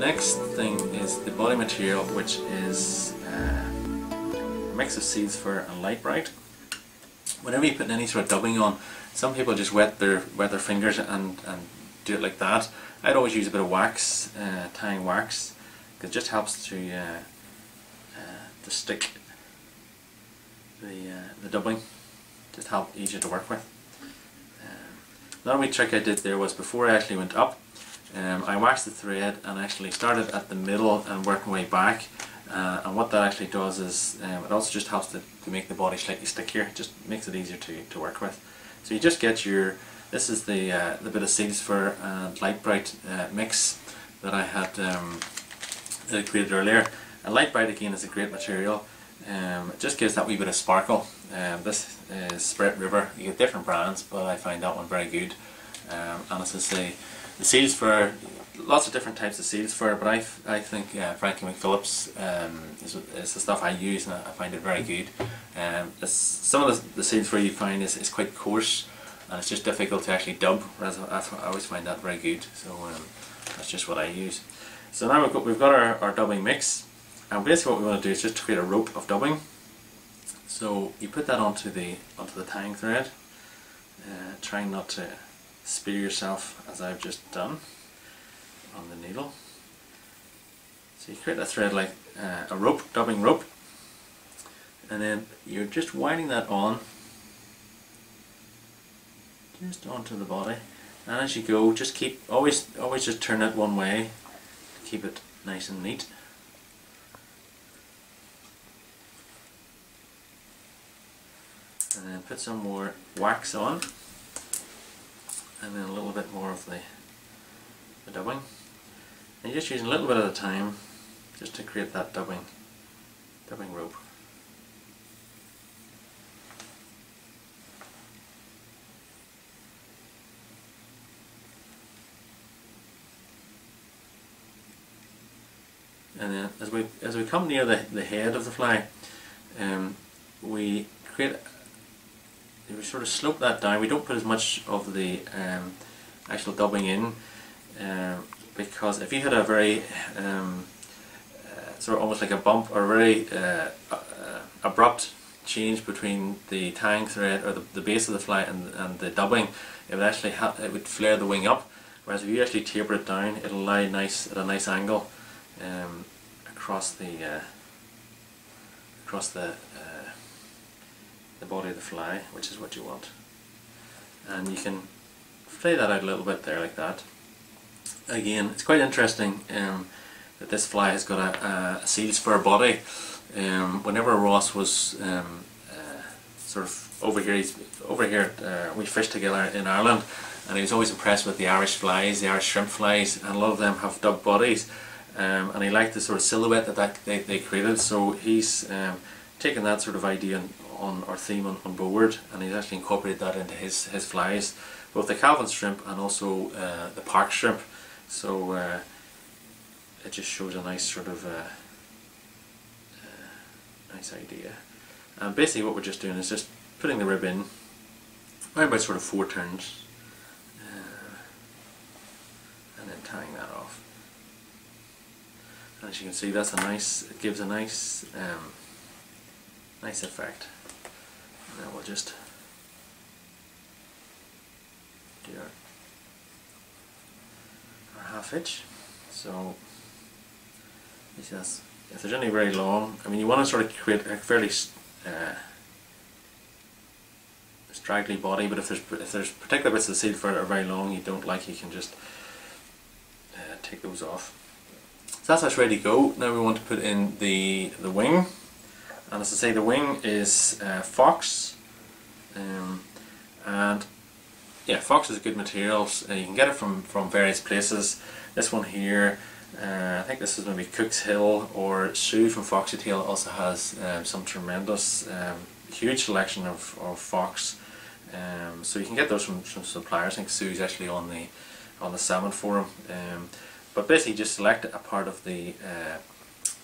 next thing is the body material, which is a mix of seeds fur and Lite-Brite. Whenever you put any sort of dubbing on, some people just wet their fingers and do it like that. I'd always use a bit of wax, tying wax, because it just helps to stick the dubbing, just help easier to work with. Another wee trick I did there was, before I actually went up, I waxed the thread and actually started at the middle and worked my way back. And what that actually does is, it also just helps to make the body slightly stickier. It just makes it easier to work with. So you just get your, this is the bit of seeds fur and Lite-Brite mix that I had that I created earlier. And Lite-Brite again is a great material. It just gives that wee bit of sparkle. This is Spirit River. You get different brands, but I find that one very good. And as I say, the seeds fur, lots of different types of seeds fur, but I think Frankie McPhillips is the stuff I use, and I find it very good. Some of the seeds fur you find is quite coarse, and it's just difficult to actually dub, whereas I always find that very good. So that's just what I use. So now we've got our dubbing mix, and basically what we want to do is just create a rope of dubbing. So you put that onto the tying thread, trying not to spear yourself as I've just done on the needle. So you create that thread like a rope, dubbing rope, and then you're just winding that on just onto the body, and as you go, just keep always just turn it one way to keep it nice and neat. And then put some more wax on, and then a little bit more of the dubbing. And you're just using a little bit at a time just to create that dubbing rope. And then as we come near the head of the fly, we sort of slope that down. We don't put as much of the actual dubbing in, because if you had a very sort of almost like a bump or a very abrupt change between the tying thread or the base of the fly and the dubbing, it would actually it would flare the wing up. Whereas if you actually taper it down, it'll lie nice at a nice angle across the body of the fly, which is what you want. And you can flay that out a little bit there like that. Again, it's quite interesting that this fly has got a seals fur body. Whenever Ross was sort of over here, we fished together in Ireland, and he was always impressed with the Irish flies, the Irish shrimp flies, and a lot of them have dubbed bodies. And he liked the sort of silhouette that they created, so he's taken that sort of idea on our theme on board, and he's actually incorporated that into his flies, both the Calvin's shrimp and also the Park shrimp. So it just shows a nice sort of nice idea. And basically what we're just doing is just putting the rib in around about sort of 4 turns, and then tying that off. And as you can see, it gives a nice nice effect. And then we'll just do our half hitch. So you see, if there's any very long, I mean, you want to sort of create a fairly straggly body, but if there's particular bits of the seed fur that are very long you don't like, you can just take those off. So that's ready to go. Now we want to put in the wing, and as I say, the wing is Fox, and yeah, Fox is a good material. You can get it from various places. This one here, I think this is maybe Cook's Hill, or Sue from Foxy Tail also has some tremendous huge selection of Fox. So you can get those from suppliers. I think Sue's actually on the salmon forum. But basically just select a part of the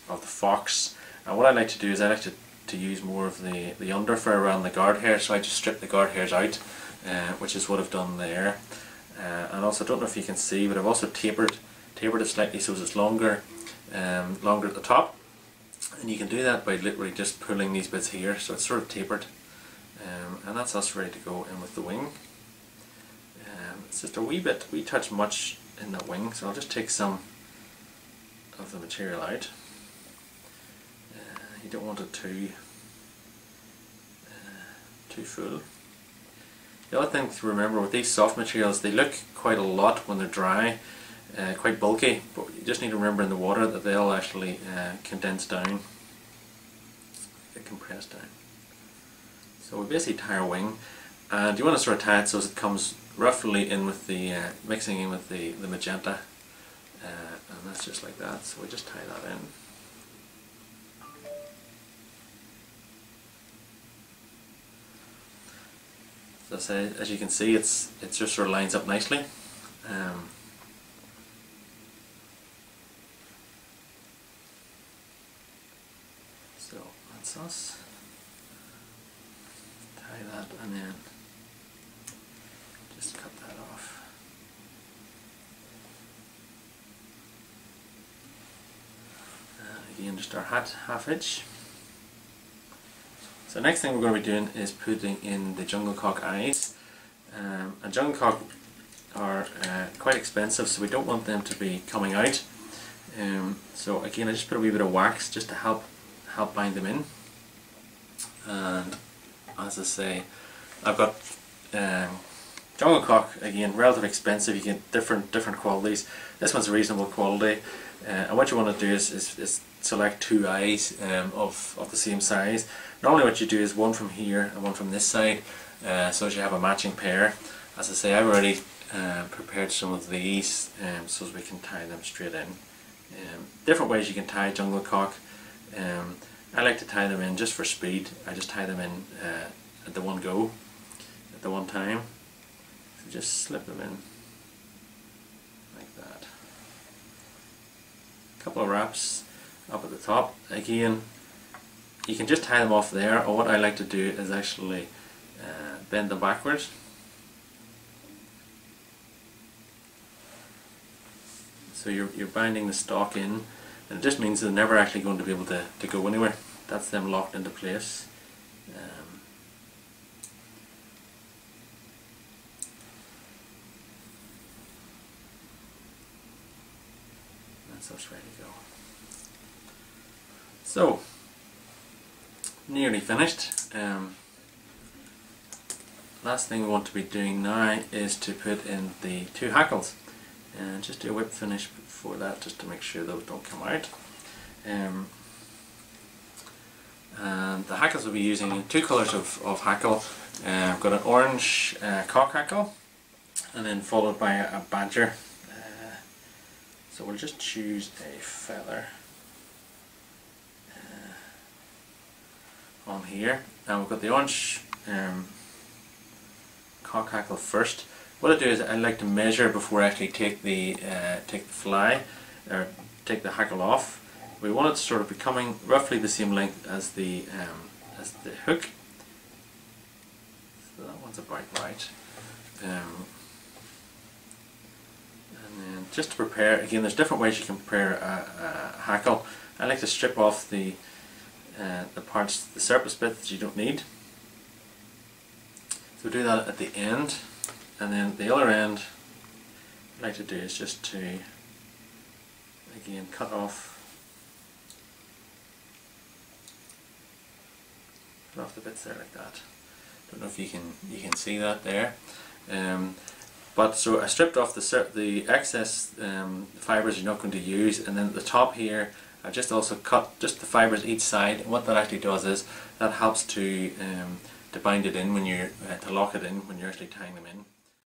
Fox, and what I like to do is I like to use more of the under fur around the guard hair, so I just strip the guard hairs out, which is what I've done there. And also, I don't know if you can see, but I've also tapered tapered it slightly so it's longer, longer at the top, and you can do that by literally just pulling these bits here so it's sort of tapered, and that's us ready to go in with the wing. It's just a wee touch much in that wing, so I'll just take some of the material out. You don't want it too full. The other thing to remember with these soft materials, they look quite a lot when they're dry, quite bulky, but you just need to remember in the water that they'll actually condense down, get compressed down. So we basically tie our wing, and you want to sort of tie it so it comes roughly in with the, mixing in with the magenta, and that's just like that, so we just tie that in. So as you can see, it just sort of lines up nicely. So that's us. Tie that and then just cut that off. Again, just our hat half inch. So next thing we're going to be doing is putting in the jungle cock eyes. And jungle cock are quite expensive, so we don't want them to be coming out. So again, I just put a wee bit of wax just to help bind them in. And as I say, I've got jungle cock, again, relatively expensive. You get different qualities. This one's a reasonable quality. And what you want to do is select two eyes of the same size. Normally what you do is one from here and one from this side, so as you have a matching pair. As I say, I've already prepared some of these so as we can tie them straight in. Different ways you can tie jungle cock. I like to tie them in just for speed. I just tie them in at the one go, at the one time. So just slip them in like that. A couple of wraps up at the top. Again, you can just tie them off there, or what I like to do is actually bend them backwards. So you're binding the stalk in, and it just means they're never actually going to be able to go anywhere. That's them locked into place. That's us ready to go. So, nearly finished. Last thing we want to be doing now is to put in the two hackles, and just do a whip finish before that, just to make sure those don't come out. And the hackles we'll be using two colours of hackle. I've got an orange cock hackle, and then followed by a badger. So we'll just choose a feather on here, and we've got the orange cock hackle first. What I do is I like to measure before I actually take the fly, or take the hackle off. We want it to sort of be coming roughly the same length as the hook. So that one's about right. And then just to prepare, again, there's different ways you can prepare a hackle. I like to strip off the parts, the surface bits that you don't need. So do that at the end, and then the other end what I like to do is just to again cut off the bits there like that. Don't know if you can see that there. But so I stripped off the excess fibres you're not going to use, and then at the top here I just also cut just the fibres each side. And what that actually does is that helps to bind it in when you're to lock it in when you're actually tying them in.